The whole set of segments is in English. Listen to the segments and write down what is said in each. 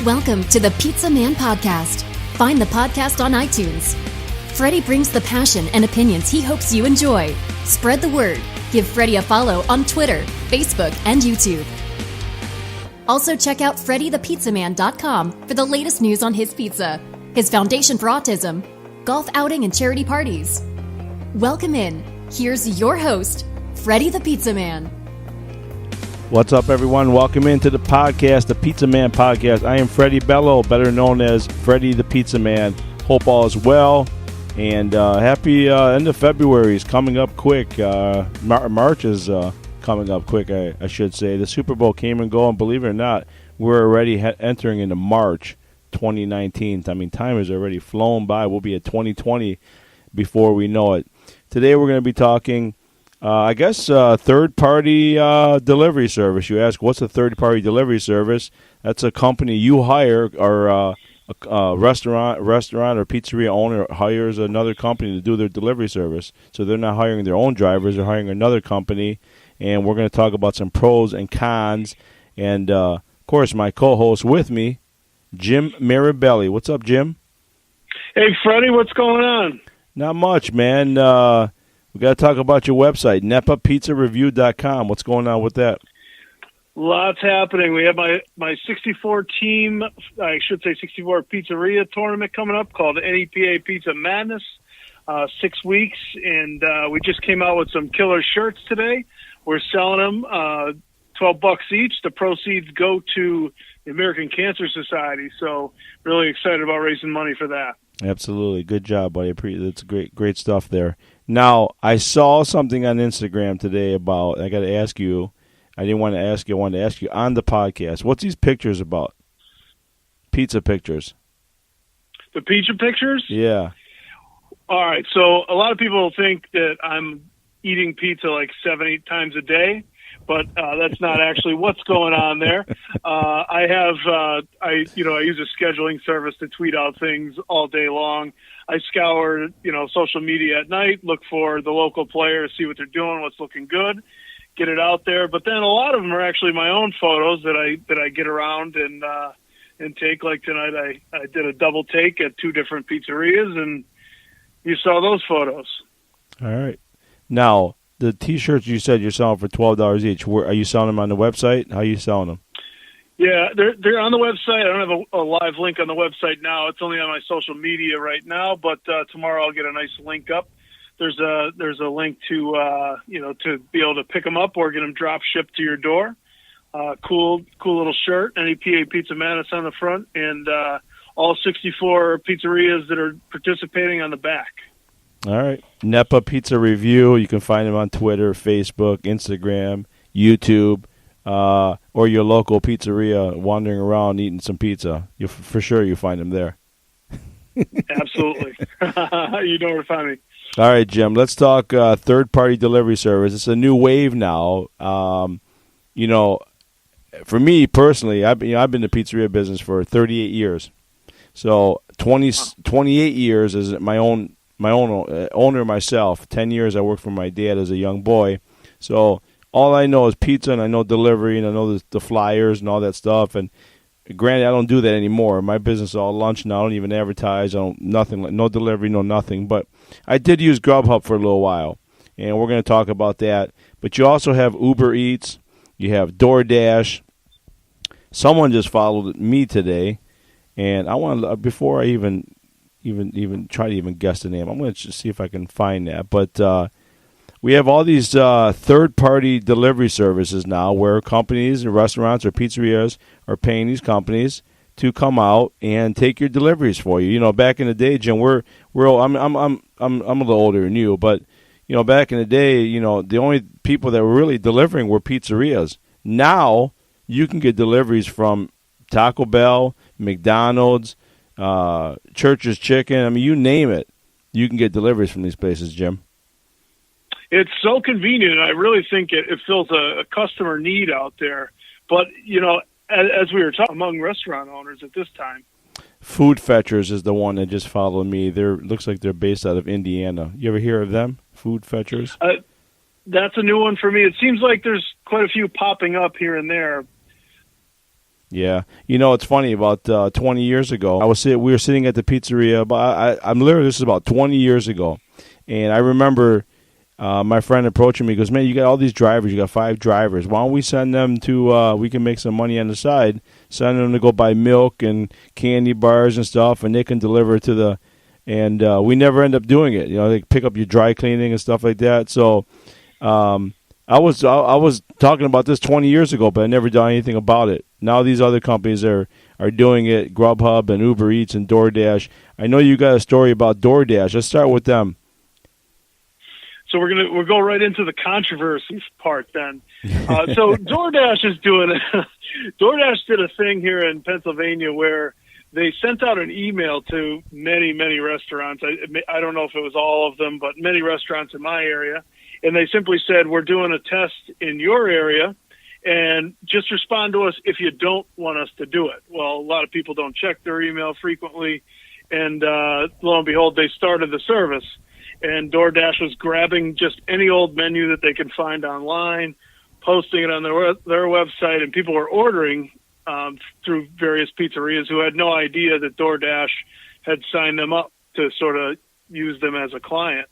Welcome to the PizzaMan Podcast. Find the podcast on iTunes. Fredi brings the passion and opinions he hopes you enjoy. Spread the word. Give Fredi a follow on Twitter, Facebook, and YouTube. Also check out FrediThePizzaMan.com for the latest news on his pizza, his foundation for autism, golf outing and charity parties. Welcome in. Here's your host, Fredi the Pizza Man. What's up, everyone? Welcome into the podcast, the PizzaMan Podcast. I am Fredi Bello, better known as Fredi the Pizza Man. Hope all is well, and happy end of February is coming up quick. March is coming up quick, I should say. The Super Bowl came and go, and believe it or not, we're already entering into March 2019. I mean, time has already flown by. We'll be at 2020 before we know it. Today we're going to be talking third-party delivery service. You ask, what's a third-party delivery service? That's a company you hire, or a restaurant or pizzeria owner hires another company to do their delivery service. So they're not hiring their own drivers; they're hiring another company. And we're going to talk about some pros and cons. And of course, my co-host with me, Jim Mirabelli. What's up, Jim? Hey, Fredi, what's going on? Not much, man. We got to talk about your website, NepaPizzaReview.com. What's going on with that? Lots happening. We have my 64 team, I should say 64 pizzeria tournament coming up called NEPA Pizza Madness. 6 weeks, and we just came out with some killer shirts today. We're selling them $12 each. The proceeds go to the American Cancer Society. So really excited about raising money for that. Absolutely. Good job, buddy. That's great stuff there. Now, I saw something on Instagram today about, I got to ask you, I didn't want to ask you, I wanted to ask you on the podcast. What's these pictures about? Pizza pictures. The pizza pictures? Yeah. All right. So a lot of people think that I'm eating pizza like 7-8 times a day, but that's not actually what's going on there. I use a scheduling service to tweet out things all day long. I scour, social media at night, look for the local players, see what they're doing, what's looking good, get it out there. But then a lot of them are actually my own photos that I get around and take. Like tonight, I did a double take at 2 different pizzerias, and you saw those photos. All right. Now, the T-shirts you said you're selling for $12 each. Are you selling them on the website? How are you selling them? Yeah, they're on the website. I don't have a live link on the website now. It's only on my social media right now. But tomorrow I'll get a nice link up. There's a link to to be able to pick them up or get them drop shipped to your door. Cool little shirt. NEPA Pizza Madness on the front, and all 64 pizzerias that are participating on the back. All right. Nepa Pizza Review. You can find them on Twitter, Facebook, Instagram, YouTube, or your local pizzeria wandering around eating some pizza. For sure you find them there. Absolutely. You know where to find me. All right, Jim. Let's talk third-party delivery service. It's a new wave now. For me personally, I've been in the pizzeria business for 38 years. So 28 years as my own owner myself. 10 years I worked for my dad as a young boy. So all I know is pizza, and I know delivery, and I know the flyers and all that stuff. And granted, I don't do that anymore. My business is all lunch now. I don't even advertise. No delivery, no nothing. But I did use Grubhub for a little while, and we're going to talk about that. But you also have Uber Eats. You have DoorDash. Someone just followed me today, and I want to, before I even try to even guess the name, I'm going to just see if I can find that. But we have all these third-party delivery services now where companies and restaurants or pizzerias are paying these companies to come out and take your deliveries for you. Back in the day, Jim, I'm a little older than you, but back in the day, the only people that were really delivering were pizzerias. Now you can get deliveries from Taco Bell, McDonald's, Church's Chicken. I mean, you name it, you can get deliveries from these places, Jim. It's so convenient, and I really think it fills a customer need out there. But, as we were talking among restaurant owners at this time. Food Fetchers is the one that just followed me. Looks like they're based out of Indiana. You ever hear of them, Food Fetchers? That's a new one for me. It seems like there's quite a few popping up here and there. Yeah, it's funny. About 20 years ago, we were sitting at the pizzeria. But I'm literally, this is about 20 years ago, and I remember my friend approaching me. He goes, "Man, you got all these drivers. You got 5 drivers. Why don't we send them to? We can make some money on the side. Send them to go buy milk and candy bars and stuff, and they can deliver to the." And we never end up doing it. They pick up your dry cleaning and stuff like that. So. I was talking about this 20 years ago, but I never done anything about it. Now these other companies are doing it, Grubhub and Uber Eats and DoorDash. I know you got a story about DoorDash. Let's start with them. So we'll go right into the controversy part then. So DoorDash is DoorDash did a thing here in Pennsylvania where they sent out an email to many, many restaurants. I don't know if it was all of them, but many restaurants in my area. And they simply said, we're doing a test in your area, and just respond to us if you don't want us to do it. Well, a lot of people don't check their email frequently, and lo and behold, they started the service. And DoorDash was grabbing just any old menu that they could find online, posting it on their website, and people were ordering through various pizzerias who had no idea that DoorDash had signed them up to sort of use them as a client.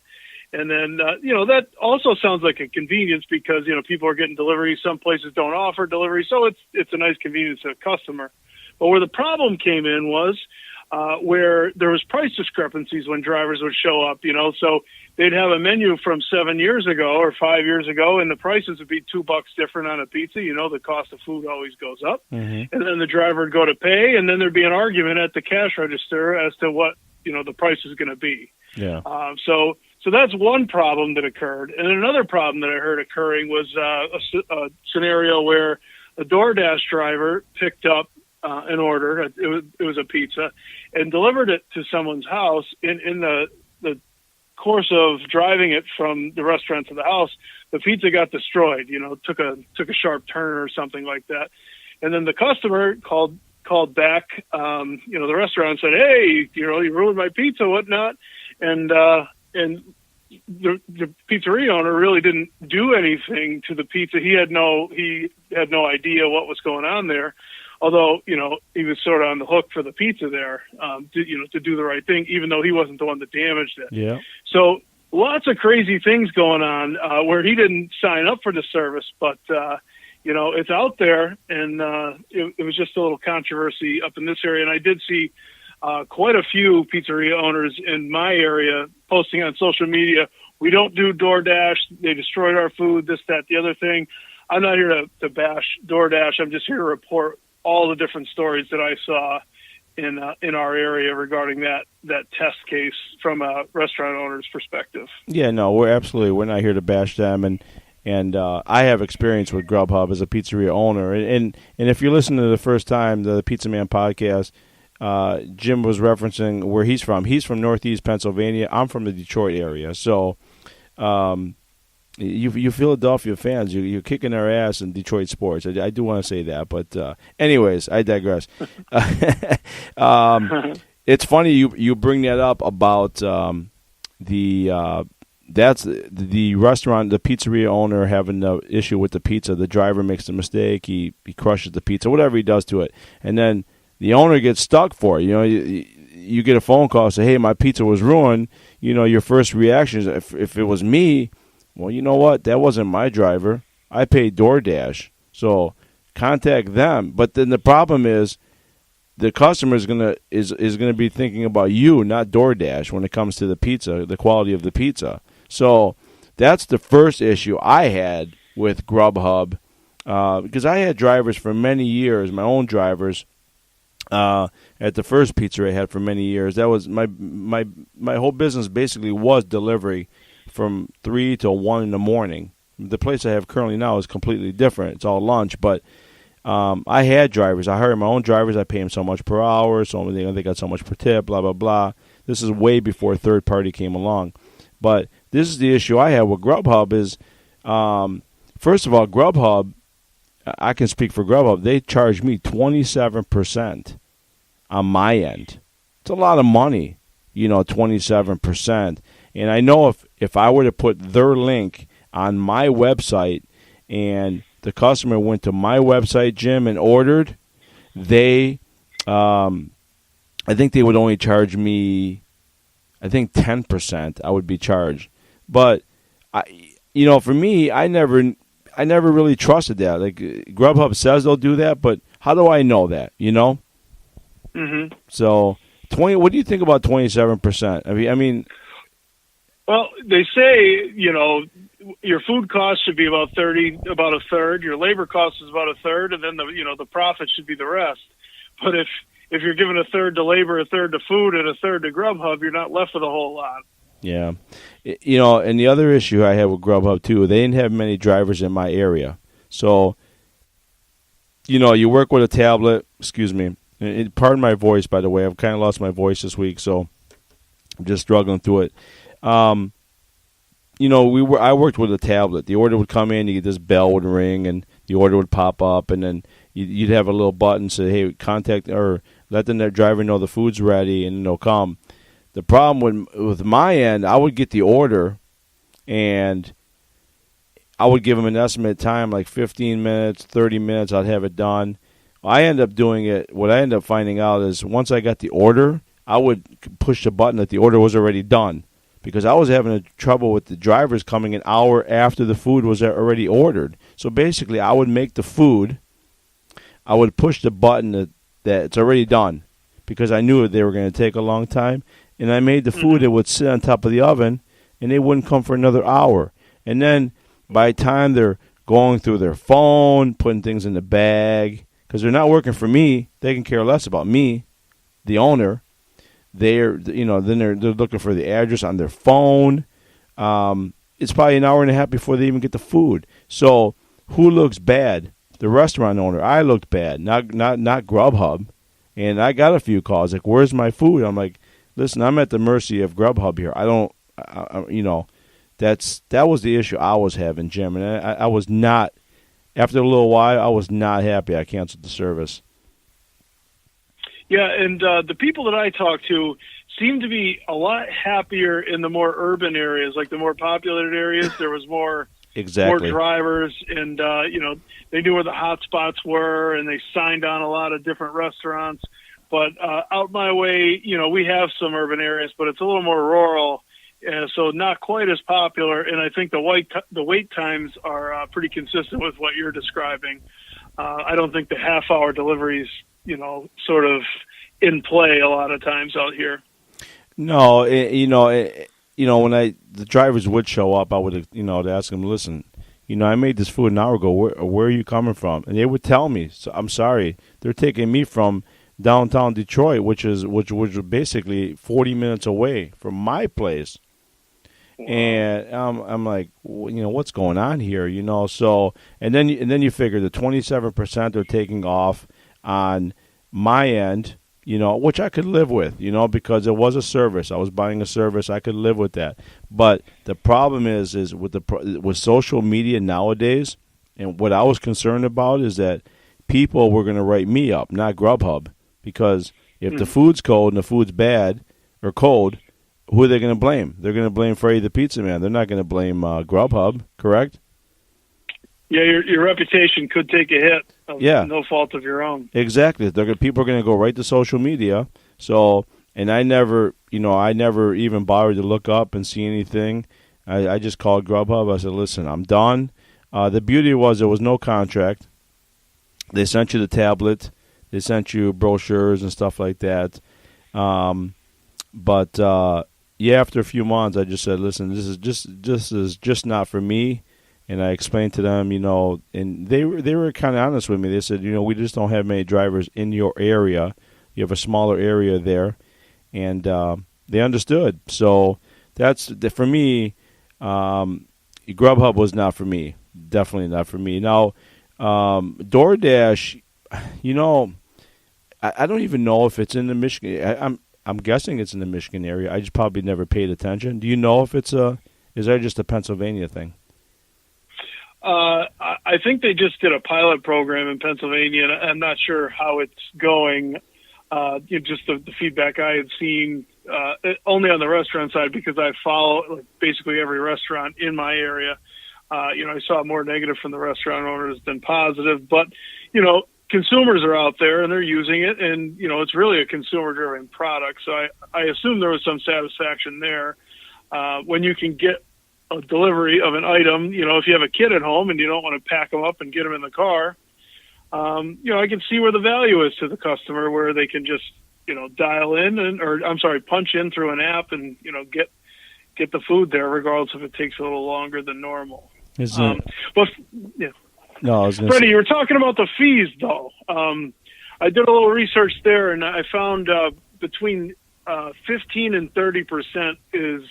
And then, that also sounds like a convenience because, people are getting delivery. Some places don't offer delivery. So it's a nice convenience to a customer. But where the problem came in was where there was price discrepancies when drivers would show up, So they'd have a menu from 7 years ago or 5 years ago, and the prices would be $2 different on a pizza. The cost of food always goes up. Mm-hmm. And then the driver would go to pay, and then there'd be an argument at the cash register as to what, the price is going to be. Yeah. So that's one problem that occurred. And another problem that I heard occurring was a scenario where a DoorDash driver picked up an order. It was a pizza and delivered it to someone's house. In the course of driving it from the restaurant to the house, the pizza got destroyed, took a sharp turn or something like that. And then the customer called back, the restaurant said, "Hey, you ruined my pizza, whatnot." And the pizzeria owner really didn't do anything to the pizza. He had no idea what was going on there. Although, he was sort of on the hook for the pizza there, to do the right thing, even though he wasn't the one that damaged it. Yeah. So lots of crazy things going on, where he didn't sign up for the service, but, it's out there, and it was just a little controversy up in this area. And I did see quite a few pizzeria owners in my area posting on social media, "We don't do DoorDash. They destroyed our food, this, that, the other thing." I'm not here to bash DoorDash. I'm just here to report all the different stories that I saw in our area regarding that test case from a restaurant owner's perspective. Yeah, no, we're not here to bash them, and I have experience with Grubhub as a pizzeria owner, and if you're listening to the first time the PizzaMan podcast, Jim was referencing where he's from. He's from Northeast Pennsylvania. I'm from the Detroit area, so you Philadelphia fans, you're kicking our ass in Detroit sports. I do want to say that, but anyways, I digress. It's funny you bring that up about that's the restaurant, the pizzeria owner having the issue with the pizza. The driver makes a mistake, he crushes the pizza, whatever he does to it, and then the owner gets stuck for it. You get a phone call, say, "Hey, my pizza was ruined." Your first reaction is, if it was me, well, you know what? That wasn't my driver. I paid DoorDash, so contact them. But then the problem is, the customer is gonna be thinking about you, not DoorDash, when it comes to the pizza, the quality of the pizza. So that's the first issue I had with Grubhub, because I had drivers for many years, my own drivers. At the first pizza I had for many years, that was my whole business basically was delivery from 3 to 1 in the morning. The place I have currently now is completely different. It's all lunch, but I had drivers. I hired my own drivers. I pay them so much per hour, so they got so much per tip, blah, blah, blah. This is way before third party came along. But this is the issue I have with Grubhub is, first of all, Grubhub, I can speak for Grubhub, they charge me 27% on my end. It's a lot of money, 27%. And I know if I were to put their link on my website and the customer went to my website, Jim, and ordered, they, I think they would only charge me, I think 10% I would be charged. But, for me, I never really trusted that. Like, Grubhub says they'll do that, but how do I know that, Mm-hmm. So, what do you think about 27%? I mean, well, they say, your food cost should be about a third. Your labor cost is about a third, and then the profit should be the rest. But if you're giving a third to labor, a third to food, and a third to Grubhub, you're not left with a whole lot. Yeah. And the other issue I had with Grubhub, too, they didn't have many drivers in my area. So, you work with a tablet. Excuse me. Pardon my voice, by the way. I've kind of lost my voice this week, so I'm just struggling through it. I worked with a tablet. The order would come in, this bell would ring, and the order would pop up, and then you'd have a little button say, hey, contact or let the driver know the food's ready, and they'll come. The problem with my end, I would get the order, and I would give them an estimated time, like 15 minutes, 30 minutes, I'd have it done. I end up doing it. What I end up finding out is once I got the order, I would push the button that the order was already done, because I was having trouble with the drivers coming an hour after the food was already ordered. So basically, I would make the food. I would push the button that it's already done, because I knew they were going to take a long time. And I made the food that would sit on top of the oven, and they wouldn't come for another hour. And then by the time they're going through their phone, putting things in the bag, because they're not working for me, they can care less about me, the owner. Then they're looking for the address on their phone. It's probably an hour and a half before they even get the food. So who looks bad? The restaurant owner. I looked bad, not Grubhub. And I got a few calls like, "Where's my food?" I'm like, "Listen, I'm at the mercy of Grubhub here. That was the issue I was having, Jim, and I was not. After a little while, I was not happy. I canceled the service." Yeah, and the people that I talk to seem to be a lot happier in the more urban areas, like the more populated areas. There was more drivers, and they knew where the hot spots were, and they signed on a lot of different restaurants. But out my way, we have some urban areas, but it's a little more rural, so not quite as popular. And I think the wait times are pretty consistent with what you're describing. I don't think the half-hour deliveries, sort of in play a lot of times out here. No, when the drivers would show up, I would, ask them, "Listen, I made this food an hour ago. Where are you coming from?" And they would tell me. So I'm sorry, they're taking me from downtown Detroit, which was basically 40 minutes away from my place. Wow. And I'm like, what's going on here? So and then you figure the 27% are taking off on my end, which I could live with, because it was a service. I was buying a service. I could live with that. But the problem is with social media nowadays, and what I was concerned about is that people were going to write me up, not Grubhub, because if the food's cold and the food's bad or cold, who are they going to blame? They're going to blame Fredi the Pizza Man. They're not going to blame Grubhub, correct? Yeah, your reputation could take a hit. No fault of your own. Exactly. People are going to go right to social media. So, and I never even bothered to look up and see anything. I just called Grubhub. I said, "Listen, I'm done." The beauty was there was no contract. They sent you the tablet. They sent you brochures and stuff like that. But after a few months, I just said, "Listen, this is just not for me." And I explained to them, and they were kind of honest with me. They said, "We just don't have many drivers in your area. You have a smaller area there," and they understood. So that's for me. Grubhub was not for me. Definitely not for me. Now, DoorDash, I don't even know if it's in the Michigan. I'm guessing it's in the Michigan area. I just probably never paid attention. Do you know if is that just a Pennsylvania thing? I think they just did a pilot program in Pennsylvania, and I'm not sure how it's going. Just the feedback I had seen, only on the restaurant side, because I follow basically every restaurant in my area. I saw more negative from the restaurant owners than positive. But, consumers are out there and they're using it, and it's really a consumer-driven product. So I assume there was some satisfaction there when you can get a delivery of an item. If you have a kid at home and you don't want to pack them up and get them in the car, I can see where the value is to the customer, where they can just dial in punch in through an app and get the food there, regardless if it takes a little longer than normal. But yeah. No, I was Fredi, you were talking about the fees, though. I did a little research there, and I found between 15 and 30% is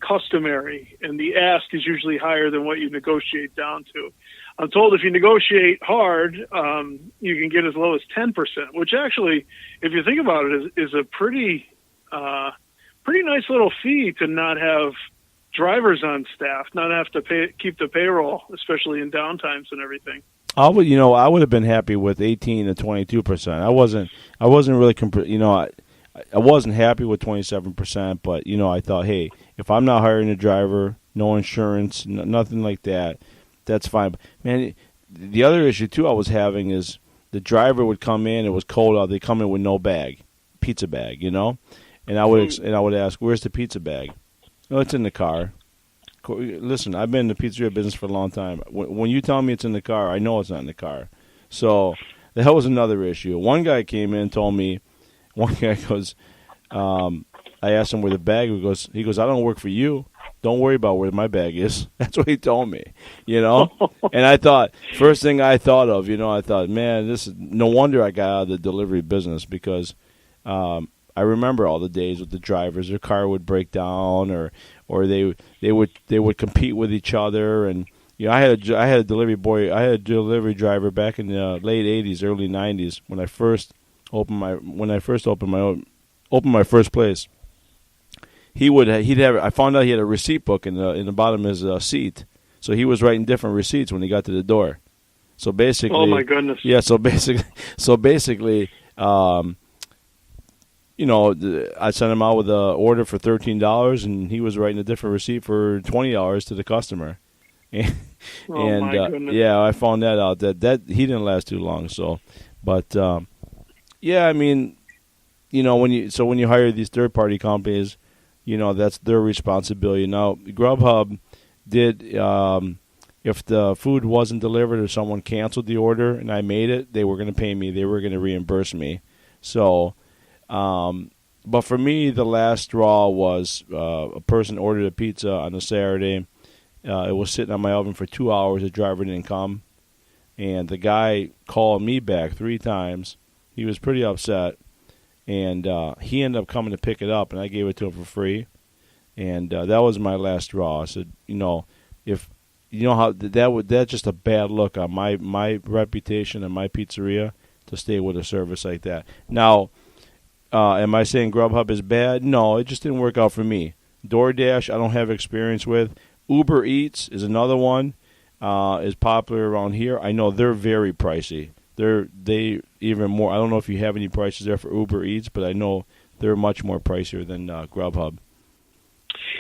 customary, and the ask is usually higher than what you negotiate down to. I'm told if you negotiate hard, you can get as low as 10%, which actually, if you think about it, is a pretty nice little fee to not have drivers on staff, not have to keep the payroll, especially in downtimes and everything. I would have been happy with 18 to 22%. I wasn't really, I wasn't happy with 27%, but I thought, hey, if I'm not hiring a driver, no insurance, nothing like that, that's fine. But, man, the other issue too I was having is the driver would come in, it was cold out, they come in with no bag, pizza bag, and I would ask, where's the pizza bag? No, it's in the car. Listen, I've been in the pizzeria business for a long time. When you tell me it's in the car, I know it's not in the car. So that was another issue. One guy came in and told me, goes, I asked him where the bag was. He goes, I don't work for you. Don't worry about where my bag is. That's what he told me, And I thought, first thing I thought of, I thought, man, this is no wonder I got out of the delivery business, because I remember all the days with the drivers. Their car would break down, or they would compete with each other. And I had a delivery driver back in the late '80s, early '90s when I first opened my first place. I found out he had a receipt book in the bottom of his seat, so he was writing different receipts when he got to the door. So basically, oh my goodness, yeah. So basically. I sent him out with an order for $13, and he was writing a different receipt for $20 to the customer. And my goodness. Yeah, I found that out that he didn't last too long. So, but yeah, I mean, when you hire these third-party companies, that's their responsibility. Now, Grubhub did. If the food wasn't delivered or someone canceled the order and I made it, they were going to pay me. They were going to reimburse me. So. But for me, the last straw was a person ordered a pizza on a Saturday. It was sitting on my oven for 2 hours. The driver didn't come. And the guy called me back 3 times. He was pretty upset. And he ended up coming to pick it up, and I gave it to him for free. And that was my last straw. I said, if how that's just a bad look on my reputation and my pizzeria to stay with a service like that. Now, am I saying Grubhub is bad? No, it just didn't work out for me. DoorDash, I don't have experience with. Uber Eats is another one. Is popular around here. I know they're very pricey. They even more. I don't know if you have any prices there for Uber Eats, but I know they're much more pricier than Grubhub.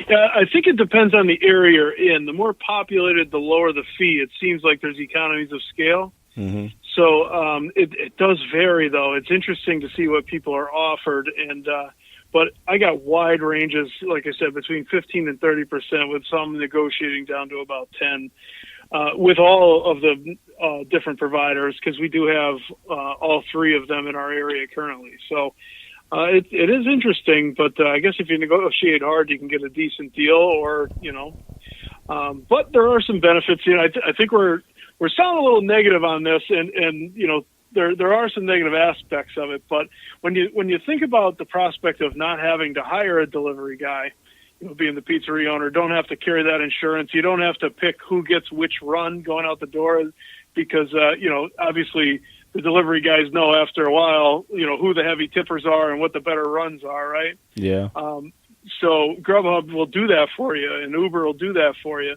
Yeah, I think it depends on the area you're in. The more populated, the lower the fee. It seems like there's economies of scale. Mm-hmm. So it does vary, though. It's interesting to see what people are offered, but I got wide ranges, like I said, between 15 and 30%, with some negotiating down to about 10, with all of the different providers, because we do have all 3 of them in our area currently. So it is interesting, but I guess if you negotiate hard, you can get a decent deal, or but there are some benefits. I think we're sounding a little negative on this, and there are some negative aspects of it. But when you think about the prospect of not having to hire a delivery guy, being the pizzeria owner, don't have to carry that insurance. You don't have to pick who gets which run going out the door, because obviously the delivery guys know after a while who the heavy tippers are and what the better runs are, right? Yeah. So Grubhub will do that for you, and Uber will do that for you.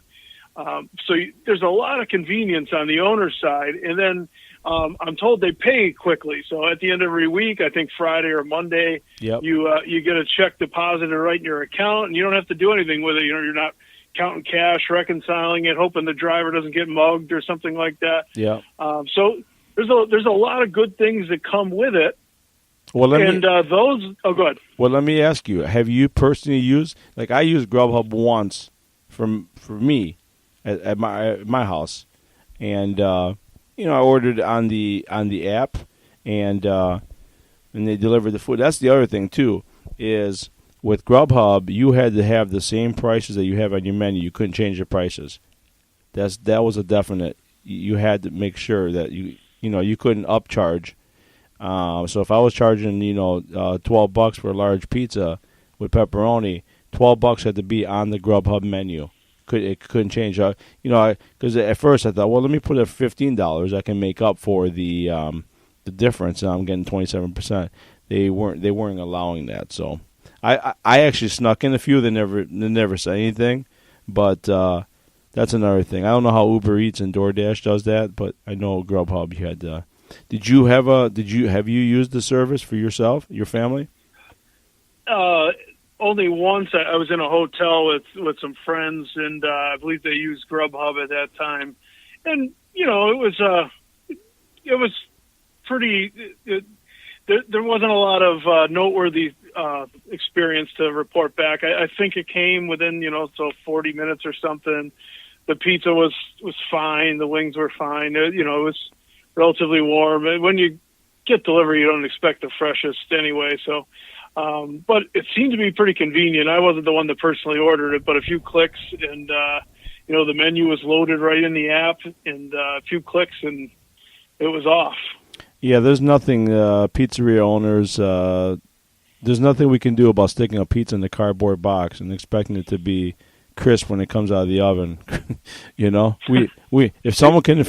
There's a lot of convenience on the owner's side, and then I'm told they pay quickly. So at the end of every week, I think Friday or Monday, yep. You get a check deposited right in your account, and you don't have to do anything with it. You're not counting cash, reconciling it, hoping the driver doesn't get mugged or something like that. Yeah. So there's a lot of good things that come with it. Well, go ahead. Well, let me ask you: have you personally used? Like, I used Grubhub once for me at my house, and I ordered on the app, and they delivered the food. That's the other thing too, is with Grubhub you had to have the same prices that you have on your menu. You couldn't change the prices. That was a definite. You had to make sure that you couldn't upcharge. So if I was charging $12 for a large pizza with pepperoni, $12 had to be on the Grubhub menu. It couldn't change. Because at first I thought, well, let me put it at $15. I can make up for the difference, and I'm getting 27%. They weren't allowing that. So I actually snuck in a few. They never said anything, but that's another thing. I don't know how Uber Eats and DoorDash does that, but I know Grubhub you had. Have you used the service for yourself, your family? Only once. I was in a hotel with some friends, and I believe they used Grubhub at that time. And it was pretty. There wasn't a lot of noteworthy experience to report back. I think it came within 40 minutes or something. The pizza was fine. The wings were fine. It was relatively warm. And when you get delivery, you don't expect the freshest anyway. So, but it seemed to be pretty convenient. I wasn't the one that personally ordered it, but a few clicks, and the menu was loaded right in the app, and a few clicks, and it was off. Yeah, there's nothing, pizzeria owners. There's nothing we can do about sticking a pizza in the cardboard box and expecting it to be crisp when it comes out of the oven. If someone can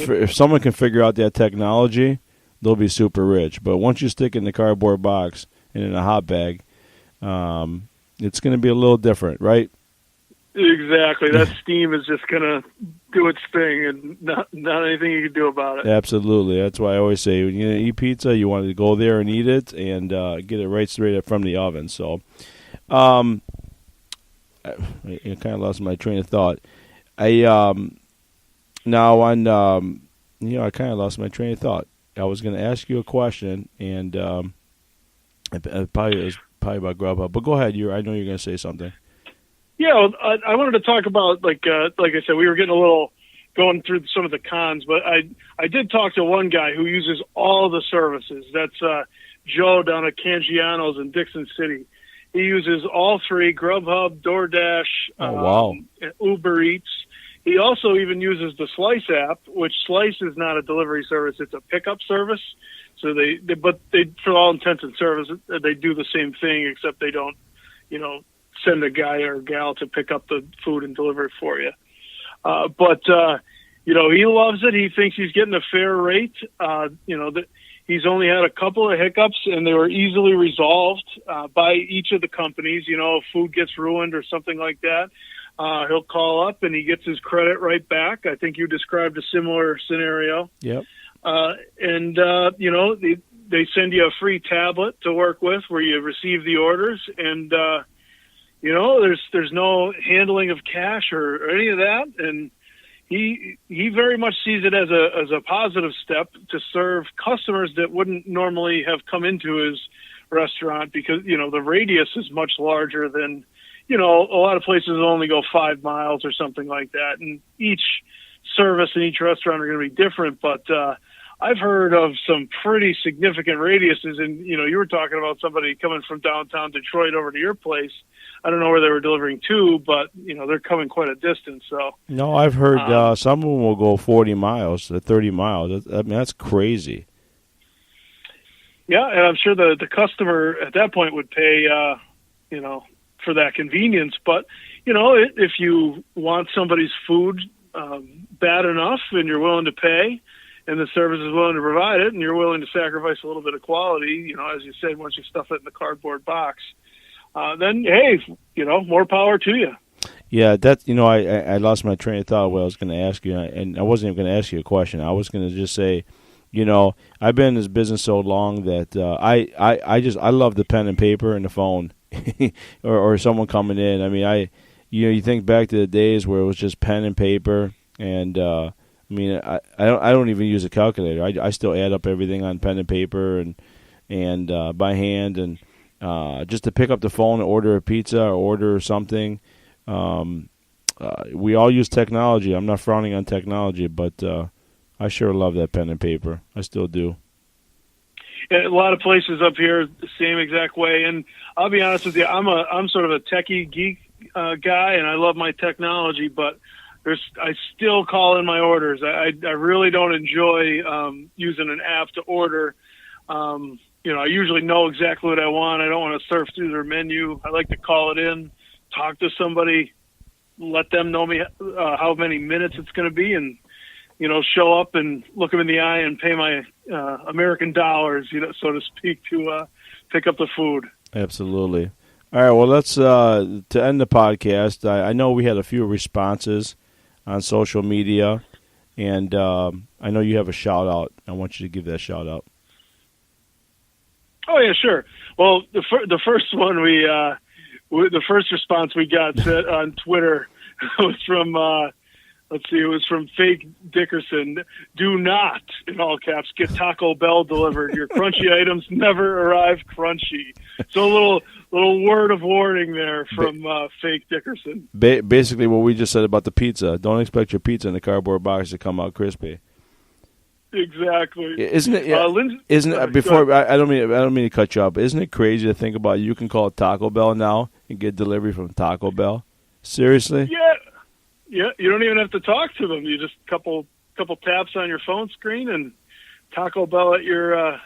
figure out that technology, they'll be super rich. But once you stick it in the cardboard box and in a hot bag, it's going to be a little different, right? Exactly. That steam is just going to do its thing, and not anything you can do about it. Absolutely. That's why I always say, when you eat pizza, you want to go there and eat it and get it right straight up from the oven. So, I kind of lost my train of thought. I kind of lost my train of thought. I was going to ask you a question, and it probably about Grubhub. But go ahead. I know you're going to say something. Yeah, well, I wanted to talk about, like I said, we were getting a little going through some of the cons, but I did talk to one guy who uses all the services. That's Joe down at Cangiano's in Dixon City. He uses all three: Grubhub, DoorDash, Uber Eats. He also even uses the Slice app, which Slice is not a delivery service; it's a pickup service. So they, for all intents and purposes, they do the same thing, except they don't, send a guy or gal to pick up the food and deliver it for you. But he loves it. He thinks he's getting a fair rate. He's only had a couple of hiccups, and they were easily resolved by each of the companies. If food gets ruined or something like that, he'll call up and he gets his credit right back. I think you described a similar scenario. Yep. They send you a free tablet to work with where you receive the orders, and there's no handling of cash or any of that, and he very much sees it as a positive step to serve customers that wouldn't normally have come into his restaurant, because the radius is much larger than a lot of places only go 5 miles or something like that, and each service in each restaurant are going to be different, but I've heard of some pretty significant radiuses, and you were talking about somebody coming from downtown Detroit over to your place. I don't know where they were delivering to, but they're coming quite a distance. So no, I've heard some of them will go 40 miles to 30 miles. I mean, that's crazy. Yeah, and I'm sure the customer at that point would pay, for that convenience. But if you want somebody's food bad enough, and you're willing to pay, and the service is willing to provide it, and you're willing to sacrifice a little bit of quality, as you said, once you stuff it in the cardboard box, then, hey, more power to you. Yeah, that I lost my train of thought. What I was going to ask you, and I wasn't even going to ask you a question. I was going to just say, I've been in this business so long that I love the pen and paper and the phone, or someone coming in. I mean, you think back to the days where it was just pen and paper, and I mean, I don't even use a calculator. I still add up everything on pen and paper and by hand, and just to pick up the phone and order a pizza or order something. We all use technology. I'm not frowning on technology, but I sure love that pen and paper. I still do. A lot of places up here the same exact way, and I'll be honest with you, I'm sort of a techie geek guy, and I love my technology, but I still call in my orders. I really don't enjoy using an app to order. I usually know exactly what I want. I don't want to surf through their menu. I like to call it in, talk to somebody, let them know me how many minutes it's going to be, and show up and look them in the eye and pay my American dollars, so to speak, to pick up the food. Absolutely. All right. Well, let's to end the podcast. I know we had a few responses on social media, and I know you have a shout out. I want you to give that shout out. Oh yeah, sure. Well, the first one the first response we got on Twitter was from it was from Fake Dickerson. Do not, in all caps, get Taco Bell delivered. Your crunchy items never arrive crunchy. So a little word of warning there from Fake Dickerson. Basically, what we just said about the pizza. Don't expect your pizza in the cardboard box to come out crispy. Exactly. Isn't it? Yeah, isn't it? Before I don't mean to cut you up. Isn't it crazy to think about? You can call Taco Bell now and get delivery from Taco Bell. Seriously? Yeah. Yeah, you don't even have to talk to them. You just couple taps on your phone screen and Taco Bell at your.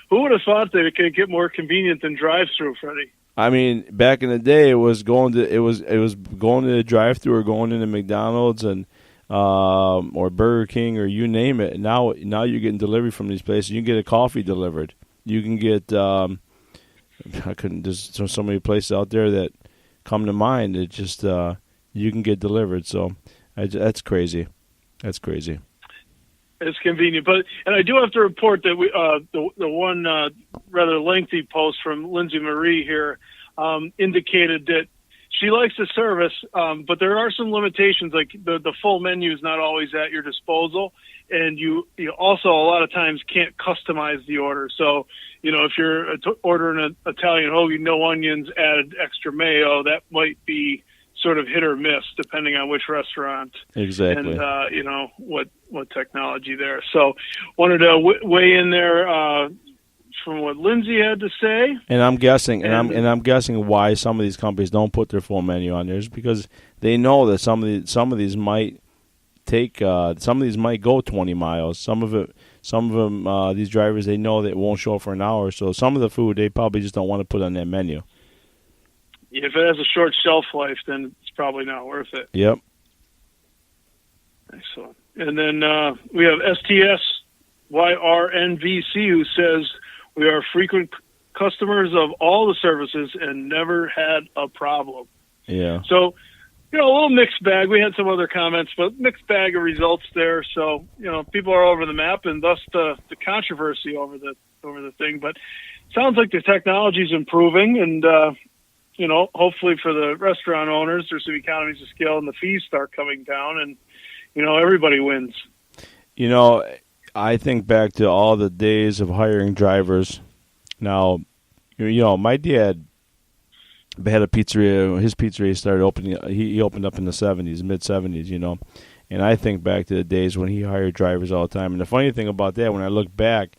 Who would have thought that it could get more convenient than drive-through, Freddie? I mean, back in the day, it was going to the drive-through or going into McDonald's and or Burger King or you name it. Now you're getting delivery from these places. You can get a coffee delivered. You can get. There's so many places out there that come to mind. It just. You can get delivered, so that's crazy. That's crazy. It's convenient, and I do have to report that we the one rather lengthy post from Lindsay Marie here indicated that she likes the service, but there are some limitations. Like the full menu is not always at your disposal, and you also a lot of times can't customize the order. So if you're ordering an Italian hoagie, no onions, added extra mayo, that might be sort of hit or miss depending on which restaurant. Exactly. And what technology there. So wanted to weigh in there from what Lindsay had to say. And I'm guessing I'm guessing why some of these companies don't put their full menu on there is because they know that some of these might take some of these might go 20 miles. Some of them these drivers, they know that it won't show up for an hour, so some of the food they probably just don't want to put on that menu. If it has a short shelf life, then it's probably not worth it. Yep. Excellent. And then we have STSYRNVC who says we are frequent customers of all the services and never had a problem. Yeah. So, a little mixed bag. We had some other comments, but mixed bag of results there. So, people are over the map, and thus the controversy over the thing. But it sounds like the technology is improving, and hopefully for the restaurant owners, there's some economies of scale and the fees start coming down and, everybody wins. I think back to all the days of hiring drivers. Now, my dad had a pizzeria. His pizzeria started opening. He opened up in the 70s, mid-70s, And I think back to the days when he hired drivers all the time. And the funny thing about that, when I look back,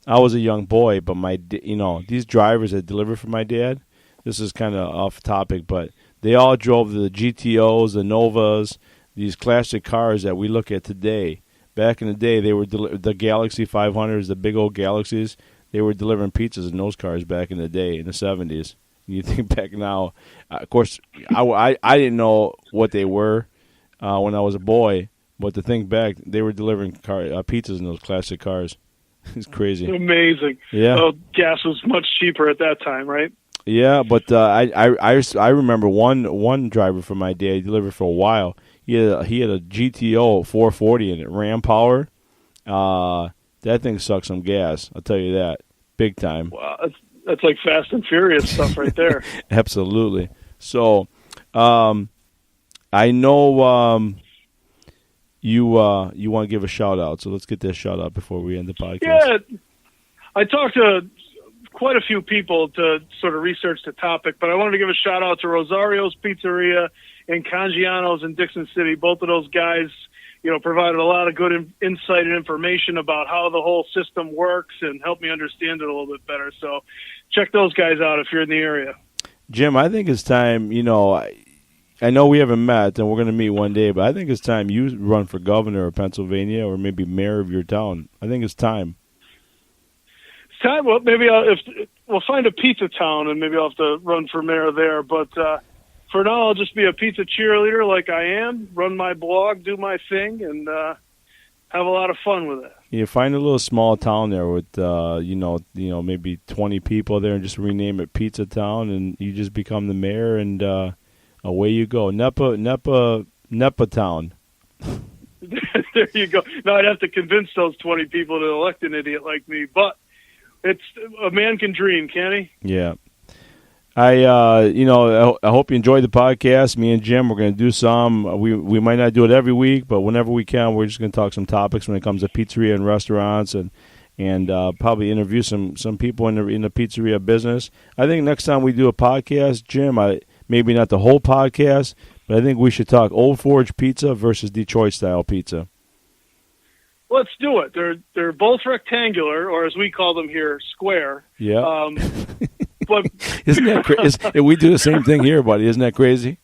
I was a young boy, but these drivers that delivered for my dad, this is kind of off topic, but they all drove the GTOs, the Novas, these classic cars that we look at today. Back in the day, they were the Galaxy 500s, the big old Galaxies. They were delivering pizzas in those cars back in the day, in the 70s. And you think back now, of course, I didn't know what they were when I was a boy, but to think back, they were delivering pizzas in those classic cars. It's crazy. Amazing. Yeah. Well, gas was much cheaper at that time, right? Yeah, but I remember one driver for my dad. He delivered for a while. He had a GTO 440 in it, Ram power. That thing sucks some gas. I'll tell you that, big time. Wow, that's like Fast and Furious stuff right there. Absolutely. So, I know you want to give a shout out. So let's get that shout out before we end the podcast. Yeah, I talked to quite a few people to sort of research the topic, but I wanted to give a shout out to Rosario's Pizzeria and Cangiano's in Dixon City. Both of those guys, provided a lot of good insight and information about how the whole system works and helped me understand it a little bit better. So check those guys out if you're in the area. Jim, I think it's time, I know we haven't met and we're going to meet one day, but I think it's time you run for governor of Pennsylvania or maybe mayor of your town. I think it's time. It's time. Well, maybe we'll find a pizza town and maybe I'll have to run for mayor there. But for now, I'll just be a pizza cheerleader like I am, run my blog, do my thing, and have a lot of fun with it. You find a little small town there with, maybe 20 people there and just rename it Pizza Town, and you just become the mayor, and away you go. Nepa Town. There you go. Now I'd have to convince those 20 people to elect an idiot like me, but it's a man can dream, can't he? Yeah. I hope you enjoyed the podcast. Me and Jim, we're going to do some. We might not do it every week, but whenever we can, we're just going to talk some topics when it comes to pizzeria and restaurants, and probably interview some people in the pizzeria business. I think next time we do a podcast, Jim, maybe not the whole podcast, but I think we should talk Old Forge pizza versus Detroit style pizza. Let's do it. They're both rectangular, or as we call them here, square. Yeah. But isn't that crazy? We do the same thing here, buddy. Isn't that crazy?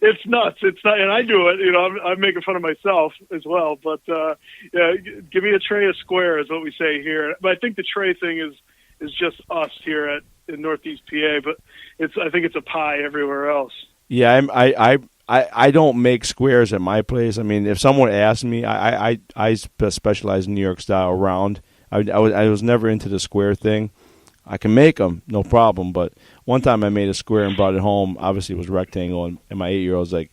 It's nuts. It's not, and I do it. I'm making fun of myself as well. But give me a tray of square is what we say here. But I think the tray thing is just us here in Northeast PA. But I think it's a pie everywhere else. Yeah, I don't make squares at my place. I mean, if someone asked me, I specialize in New York style round. I was never into the square thing. I can make them, no problem. But one time I made a square and brought it home. Obviously, it was rectangle, and my 8-year-old was like,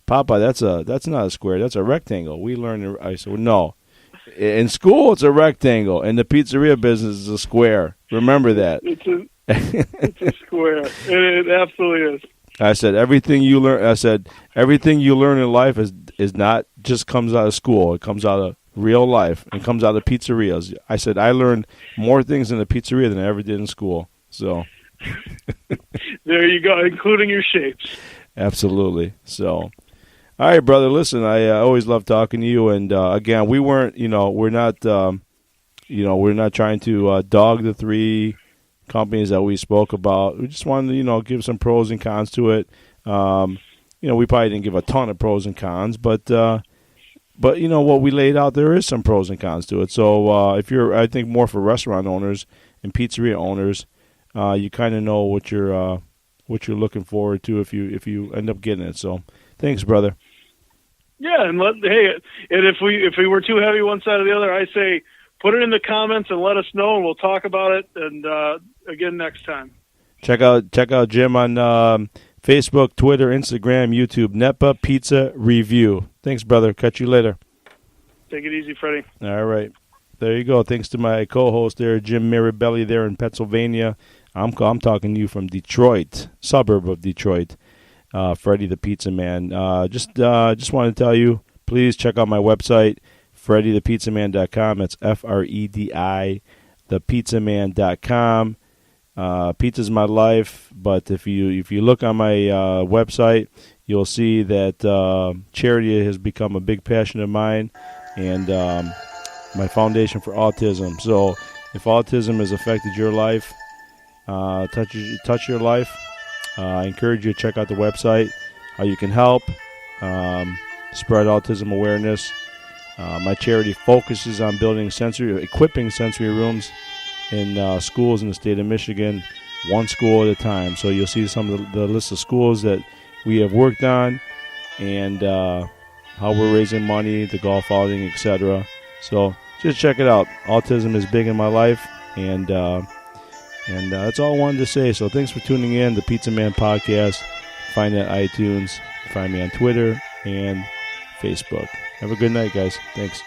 "Papa, that's not a square. That's a rectangle." We learned. I said, "No, in school it's a rectangle. In the pizzeria business, it's a square. Remember that." It's a square. It absolutely is. I said everything you learn in life is not just comes out of school. It comes out of real life and comes out of pizzerias. I said I learned more things in the pizzeria than I ever did in school. So there you go, including your shapes. Absolutely. So, all right, brother. Listen, I always love talking to you. And again, we're not trying to dog the three companies that we spoke about. We just wanted to, give some pros and cons to it. We probably didn't give a ton of pros and cons, but what we laid out, there is some pros and cons to it. So if you're, I think, more for restaurant owners and pizzeria owners, you kind of know what you're looking forward to if you end up getting it. So thanks, brother. Yeah, and if we were too heavy one side or the other, I say put it in the comments and let us know, and we'll talk about it. And again next time. Check out Jim on Facebook, Twitter, Instagram, YouTube. Nepa Pizza Review. Thanks, brother. Catch you later. Take it easy, Fredi. All right. There you go. Thanks to my co-host there, Jim Mirabelli there in Pennsylvania. I'm talking to you from Detroit, suburb of Detroit. Fredi the Pizza Man. Just want to tell you, please check out my website, FrediThePizzaMan.com. That's Fredi, thepizzaman.com. Pizza's my life, but if you look on my website, you'll see that charity has become a big passion of mine, and my foundation for autism. So if autism has affected your life, touch your life, I encourage you to check out the website, how you can help spread autism awareness. My charity focuses on equipping sensory rooms in schools in the state of Michigan, one school at a time. So you'll see some of the list of schools that we have worked on, and how we're raising money, the golf outing, etc. So just check it out. Autism is big in my life, and that's all I wanted to say. So thanks for tuning in, the PizzaMan Podcast. Find me on iTunes. Find me on Twitter and Facebook. Have a good night, guys. Thanks.